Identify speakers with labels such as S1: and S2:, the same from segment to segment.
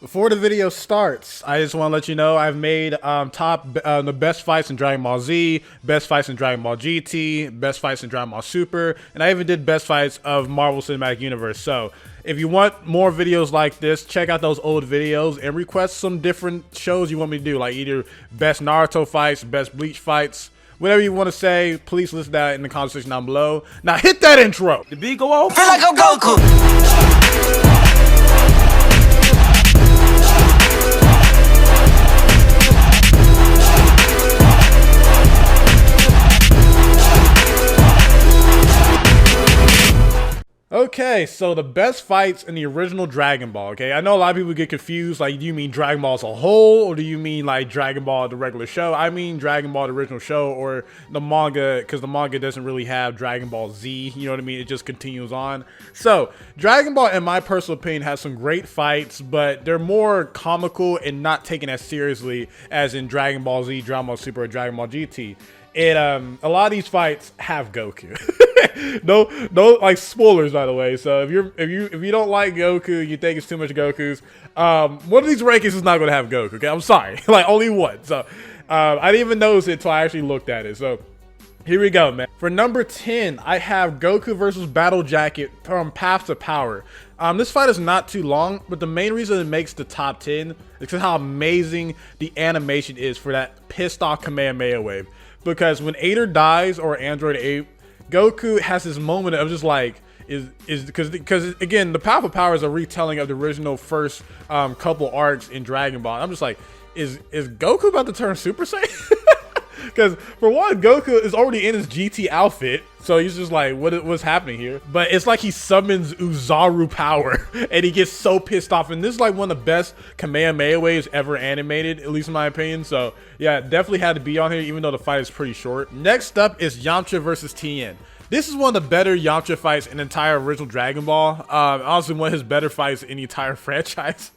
S1: Before the video starts, I just want to let you know I've made the best fights in Dragon Ball Z, best fights in Dragon Ball GT, best fights in Dragon Ball Super, and I even did best fights of Marvel Cinematic Universe. So if you want more videos like this, check out those old videos and request some different shows you want me to do, like either best Naruto fights, best Bleach fights, whatever you want to say. Please list that in the comment section down below. Now hit that intro. The beat go off.
S2: Feel like I'm Goku.
S1: Okay, so the best fights in the original Dragon Ball, okay? I know a lot of people get confused, like, do you mean Dragon Ball as a whole, or do you mean, like, Dragon Ball, the regular show? I mean Dragon Ball, the original show, or the manga, because the manga doesn't really have Dragon Ball Z, you know what I mean? It just continues on. So, Dragon Ball, in my personal opinion, has some great fights, but they're more comical and not taken as seriously as in Dragon Ball Z, Dragon Ball Super, or Dragon Ball GT. And a lot of these fights have Goku. no like spoilers, by the way. So if you don't like Goku, you think it's too much Gokus, one of these rankings is not gonna have Goku. Okay, I'm sorry. Like only one. So I didn't even notice it until I actually looked at it. So here we go, man. For number 10, I have Goku versus Battle Jacket from Path to Power. This fight is not too long, but the main reason it makes the top 10 is because how amazing the animation is for that pissed off Kamehameha wave. Because when Ader dies, or Android 8, Goku has this moment of just like, because again, the Path of Power is a retelling of the original first couple arcs in Dragon Ball. I'm just like, is Goku about to turn Super Saiyan? Because for one, Goku is already in his GT outfit, so he's just like, what's happening here? But it's like he summons Uzaru power, and he gets so pissed off. And this is like one of the best Kamehameha waves ever animated, at least in my opinion. So yeah, definitely had to be on here, even though the fight is pretty short. Next up is Yamcha versus Tien. This is one of the better Yamcha fights in the entire original Dragon Ball. Honestly, one of his better fights in the entire franchise.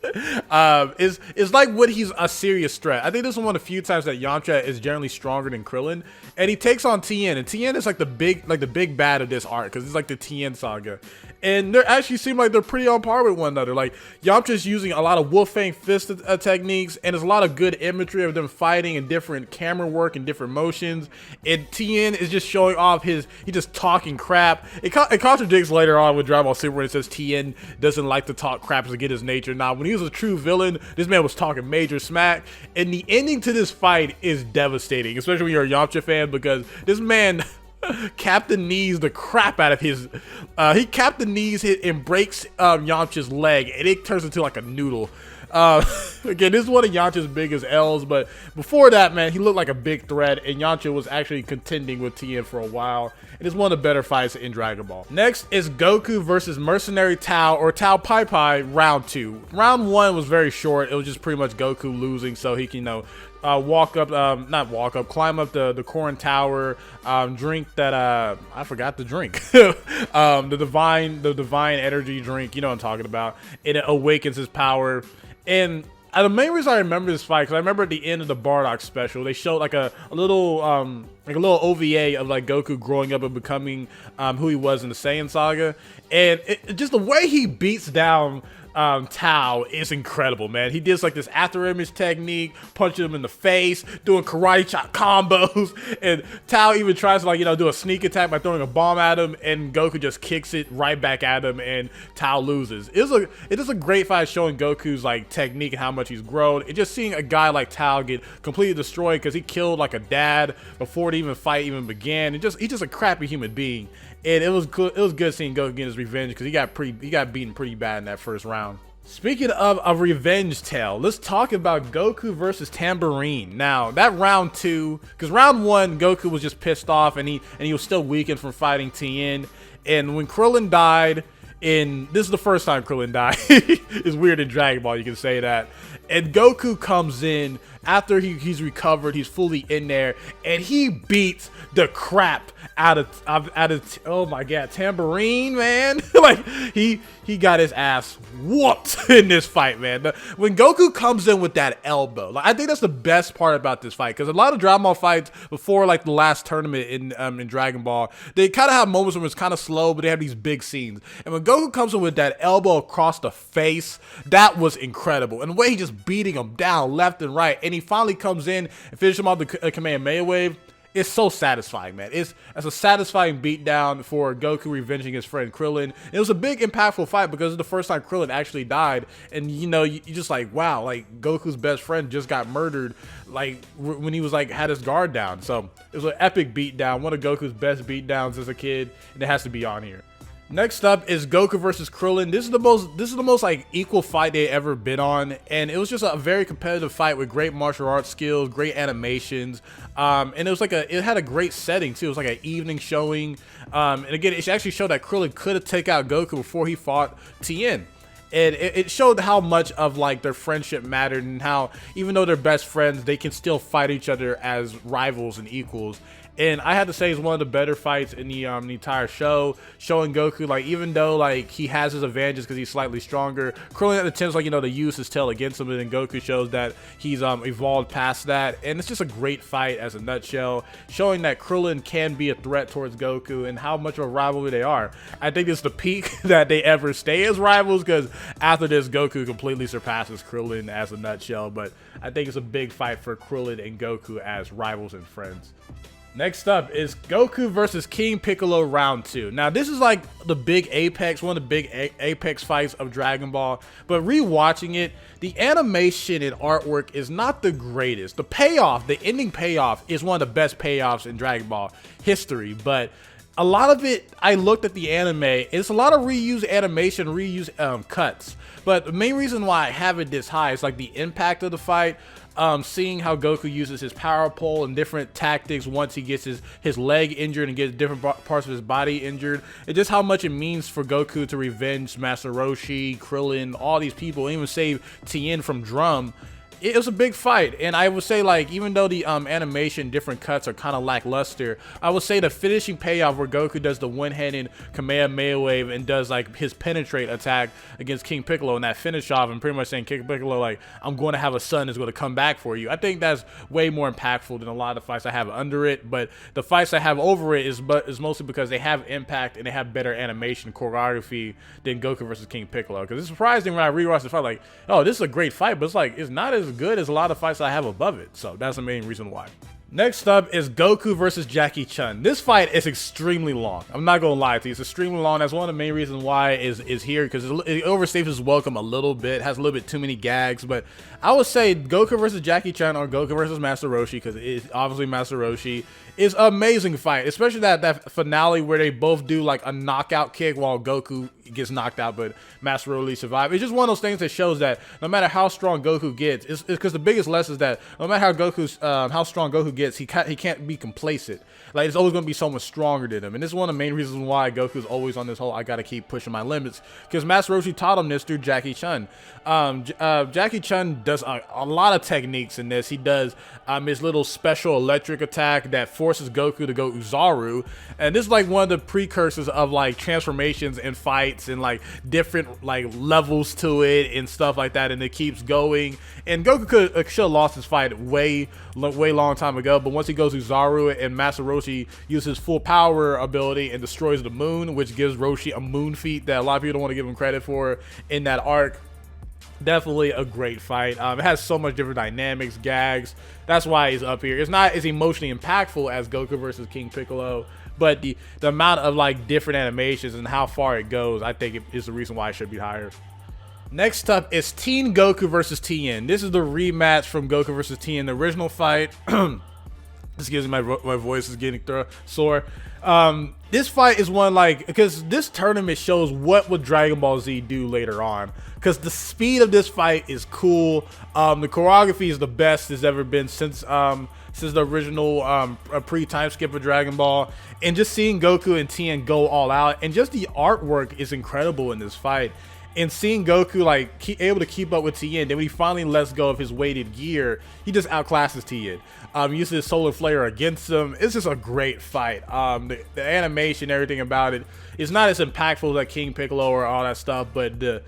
S1: Is like when he's a serious threat. I think this is one of the few times that Yamcha is generally stronger than Krillin, and he takes on Tien. And Tien is like the big bad of this arc, because it's like the Tien saga. And they actually seem like they're pretty on par with one another. Like Yamcha's using a lot of Wolf Fang fist techniques, and there's a lot of good imagery of them fighting and different camera work and different motions. And Tien is just showing off he just talking crap. It contradicts later on with Dragon Ball Super when it says Tien doesn't like to talk crap to get his nature. Now, when he was a true villain, this man was talking major smack. And the ending to this fight is devastating, especially when you're a Yamcha fan, because this man Captain Knees the crap out of his he Captain Knees hit and breaks Yamcha's leg, and it turns into like a noodle. Again, this is one of Yamcha's biggest L's, but before that, man, he looked like a big threat, and Yamcha was actually contending with Tien for a while. It is one of the better fights in Dragon Ball. Next is Goku versus Mercenary Tao, or Tao Pai Pai, round 2. Round 1 was very short. It was just pretty much Goku losing so he can, climb up the Corn Tower, drink that, I forgot the drink. the divine energy drink, you know what I'm talking about. It awakens his power. And the main reason I remember this fight, because I remember at the end of the Bardock special, they showed like a little OVA of like Goku growing up and becoming who he was in the Saiyan saga, and just the way he beats down Tao is incredible, man. He does like this after image technique, punching him in the face, doing karate chop combos, and Tao even tries to do a sneak attack by throwing a bomb at him, and Goku just kicks it right back at him, and Tao loses. It is a great fight showing Goku's like technique and how much he's grown. And just seeing a guy like Tao get completely destroyed because he killed like a dad before the fight even began. He's just a crappy human being. And it was good seeing Goku get his revenge, because he got beaten pretty bad in that first round. Speaking of a revenge tale, let's talk about Goku versus Tambourine. Now, that round 2, because round 1, Goku was just pissed off, and he was still weakened from fighting Tien. And when Krillin died, this is the first time Krillin died. It's weird in Dragon Ball, you can say that. And Goku comes in after he's recovered, he's fully in there, and he beats the crap out of oh my god, Tambourine, man. Like he got his ass whooped in this fight, man. When Goku comes in with that elbow, like, I think that's the best part about this fight, because a lot of Dragon Ball fights before like the last tournament in Dragon Ball, they kind of have moments where it's kind of slow, but they have these big scenes. And when Goku comes in with that elbow across the face, that was incredible. And the way he just beating him down left and right, and he finally comes in and finishes him off the Kamehameha wave. It's so satisfying, man. It's a satisfying beatdown for Goku revenging his friend Krillin. It was a big, impactful fight because it's the first time Krillin actually died, and you know, you just like, wow, like Goku's best friend just got murdered, like when he was like had his guard down. So it was an epic beatdown, one of Goku's best beatdowns as a kid, and it has to be on here. Next up is Goku versus Krillin. This is the most like equal fight they ever been on, and it was just a very competitive fight with great martial arts skills, great animations, and it was like it had a great setting too. It was like an evening showing, and again, it actually showed that Krillin could have taken out Goku before he fought Tien. And it showed how much of like their friendship mattered, and how even though they're best friends, they can still fight each other as rivals and equals. And I had to say it's one of the better fights in the entire show, showing Goku, like, even though like he has his advantages because he's slightly stronger, Krillin attempts, like, you know, to use his tail against him, and then Goku shows that he's evolved past that. And it's just a great fight as a nutshell, showing that Krillin can be a threat towards Goku and how much of a rivalry they are. I think it's the peak that they ever stay as rivals, because after this, Goku completely surpasses Krillin as a nutshell. But I think it's a big fight for Krillin and Goku as rivals and friends. Next up is Goku versus King Piccolo round 2. Now this is like the big apex, one of the big apex fights of Dragon Ball, but rewatching it, the animation and artwork is not the greatest. The payoff, the ending payoff, is one of the best payoffs in Dragon Ball history, but a lot of it, I looked at the anime, it's a lot of reused animation, reused cuts. But the main reason why I have it this high is like the impact of the fight. Seeing how Goku uses his power pole and different tactics once he gets his leg injured and gets different parts of his body injured, and just how much it means for Goku to revenge Master Roshi, Krillin, all these people, and even save Tien from Drum. It was a big fight, and I would say, like, even though the animation, different cuts are kind of lackluster, I would say the finishing payoff where Goku does the one-handed Kamehameha wave and does like his penetrate attack against King Piccolo, and that finish off, and pretty much saying King Piccolo, like, I'm going to have a son that's going to come back for you. I think that's way more impactful than a lot of fights I have under it, but the fights I have over it is mostly because they have impact and they have better animation choreography than Goku versus King Piccolo. Because it's surprising when I rewatch the fight, like, oh, this is a great fight, but it's like, it's not as good as a lot of fights I have above it. So that's the main reason why. Next up is Goku versus Jackie Chun. This fight is extremely long. I'm not gonna lie to you, it's extremely long. That's one of the main reasons why is here, because it overstays its welcome a little bit, has a little bit too many gags. But I would say Goku versus Jackie Chun or Goku versus Master Roshi, because it's obviously Master Roshi, is an amazing fight, especially that finale where they both do like a knockout kick while Goku gets knocked out, but Master Roshi survives. It's just one of those things that shows that no matter how strong Goku gets, it's because the biggest lesson is that no matter how strong Goku gets, he can't be complacent. Like, it's always going to be someone stronger than him, and this is one of the main reasons why Goku's always on this whole I gotta keep pushing my limits, because Master Roshi taught him this through Jackie Chun. Jackie Chun does a lot of techniques in this. He does his little special electric attack that forces Goku to go Uzaru, and this is like one of the precursors of like transformations and fights and like different like levels to it and stuff like that, and it keeps going. And Goku should have lost his fight way long time ago, but once he goes Uzaru and Master Roshi uses full power ability and destroys the moon, which gives Roshi a moon feat that a lot of people don't want to give him credit for in that arc. Definitely a great fight. It has so much different dynamics, gags. That's why he's up here. It's not as emotionally impactful as Goku versus King Piccolo, but the amount of like different animations and how far it goes, I think is the reason why it should be higher. Next up is Teen Goku versus Tien. This is the rematch from Goku versus Tien, the original fight. Excuse me, my voice is getting sore. This fight is one, like, because this tournament shows what would Dragon Ball Z do later on, because the speed of this fight is cool. The choreography is the best it's ever been since the original pre-time skip of Dragon Ball, and just seeing Goku and Tien go all out, and just the artwork is incredible in this fight. And seeing Goku like able to keep up with Tien, then when he finally lets go of his weighted gear, he just outclasses Tien. Uses his solar flare against him. It's just a great fight. The animation, everything about it is not as impactful as like King Piccolo or all that stuff, but the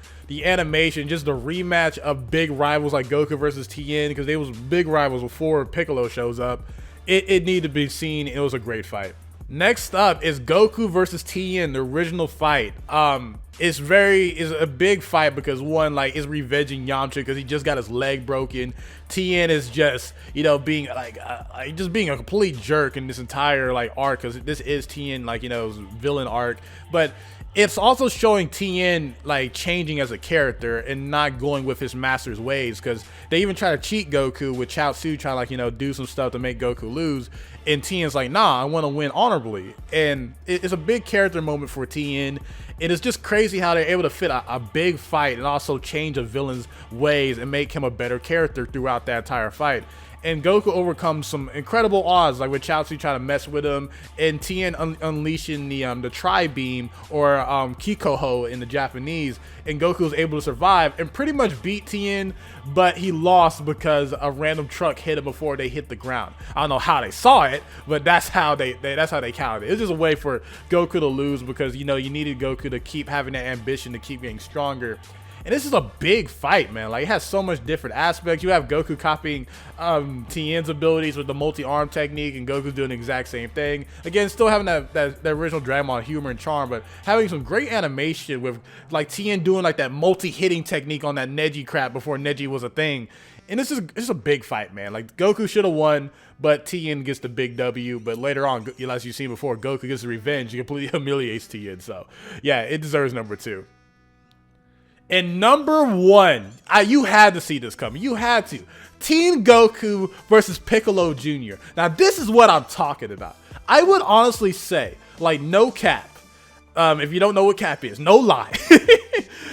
S1: animation, just the rematch of big rivals like Goku versus Tien, because they was big rivals before Piccolo shows up. It needed to be seen. It was a great fight. Next up is Goku versus Tien, the original fight. It's a big fight because one, like, is revenging Yamcha because he just got his leg broken. Tien is just, you know, being like just being a complete jerk in this entire like arc, because this is Tien, like, you know, villain arc. But it's also showing Tien like changing as a character and not going with his master's ways, because they even try to cheat Goku with Chaozu trying to, like, you know, do some stuff to make Goku lose, and Tien's like, nah, I want to win honorably. And it's a big character moment for Tien, and it's just crazy how they're able to fit a big fight and also change a villain's ways and make him a better character throughout that entire fight. And Goku overcomes some incredible odds, like with Chaozu trying to mess with him, and Tien unleashing the Tri-Beam, or Kikoho in the Japanese, and Goku was able to survive and pretty much beat Tien, but he lost because a random truck hit him before they hit the ground. I don't know how they saw it, but that's how they counted it. It's just a way for Goku to lose, because, you know, you needed Goku to keep having that ambition to keep getting stronger. And this is a big fight, man. Like, it has so much different aspects. You have Goku copying Tien's abilities with the multi-arm technique, and Goku's doing the exact same thing. Again, still having that original Dragon Ball humor and charm, but having some great animation with, like, Tien doing, like, that multi-hitting technique on that Neji crap before Neji was a thing. And this is a big fight, man. Like, Goku should have won, but Tien gets the big W. But later on, as you've seen before, Goku gets the revenge. He completely humiliates Tien. So, yeah, it deserves number 2. And number 1, you had to see this coming. You had to. Teen Goku versus Piccolo Jr. Now, this is what I'm talking about. I would honestly say, like, no cap, if you don't know what cap is, no lie,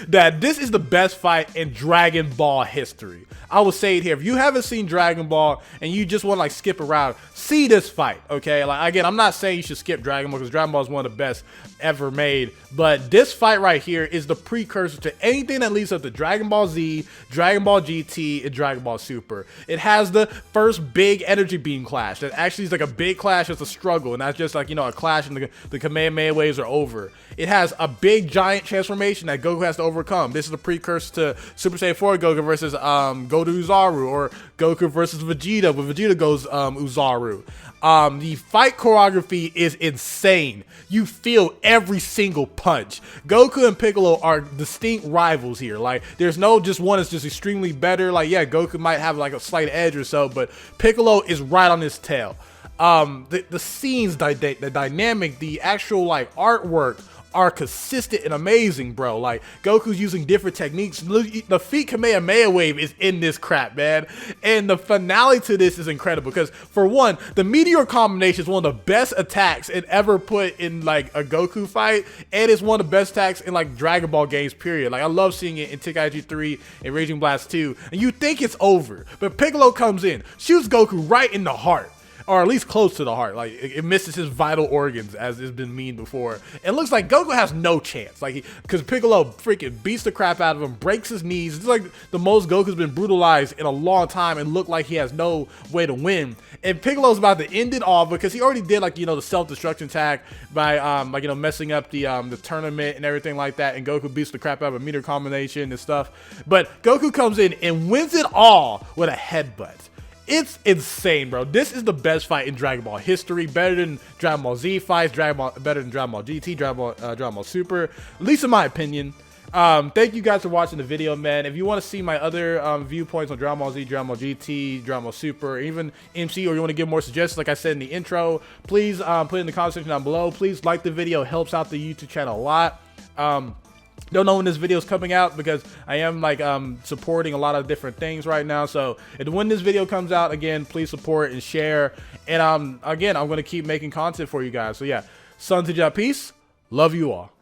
S1: that this is the best fight in Dragon Ball history. I will say it here. If you haven't seen Dragon Ball and you just want to, like, skip around, see this fight, okay? Like, again, I'm not saying you should skip Dragon Ball, because Dragon Ball is one of the best ever made, but this fight right here is the precursor to anything that leads up to Dragon Ball Z, Dragon Ball GT, and Dragon Ball Super. It has the first big energy beam clash that actually is like a big clash. It's a struggle, and that's just like, you know, a clash, and the Kamehameha waves are over. It has a big giant transformation that Goku has to overcome. This is the precursor to Super Saiyan 4 Goku versus Go to Uzaru, or Goku versus Vegeta, when Vegeta goes Uzaru. The fight choreography is insane. You feel every single punch. Goku and Piccolo are distinct rivals here. Like, there's no just one is just extremely better. Like, yeah, Goku might have like a slight edge or so, but Piccolo is right on his tail. The scenes, the dynamic, the actual like artwork are consistent and amazing, bro. Like, Goku's using different techniques. The feet Kamehameha wave is in this crap, man. And the finale to this is incredible, because for one, the meteor combination is one of the best attacks it ever put in like a Goku fight, and it's one of the best attacks in like Dragon Ball games, period. Like, I love seeing it in Tenkaichi 3 and Raging Blast 2, and you think it's over, but Piccolo comes in, shoots Goku right in the heart, or at least close to the heart. Like, it misses his vital organs, as it's been mean before. It looks like Goku has no chance, like, because Piccolo freaking beats the crap out of him, breaks his knees. It's like the most Goku's been brutalized in a long time, and look like he has no way to win. And Piccolo's about to end it all, because he already did, like, you know, the self-destruction attack by like, you know, messing up the tournament and everything like that, and Goku beats the crap out of a meter combination and stuff. But Goku comes in and wins it all with a headbutt. It's insane, bro. This is the best fight in Dragon Ball history. Better than Dragon Ball Z fights, better than Dragon Ball GT, Dragon Ball Super, at least in my opinion. Thank you guys for watching the video, man. If you want to see my other viewpoints on Dragon Ball Z, Dragon Ball GT, Dragon Ball Super, or even MC, or you want to give more suggestions, like I said in the intro, please put it in the comment section down below. Please like the video. It helps out the YouTube channel a lot. Don't know when this video is coming out, because I am like supporting a lot of different things right now. So when this video comes out, again, please support and share. And again, I'm going to keep making content for you guys. So yeah, SonTj, peace. Love you all.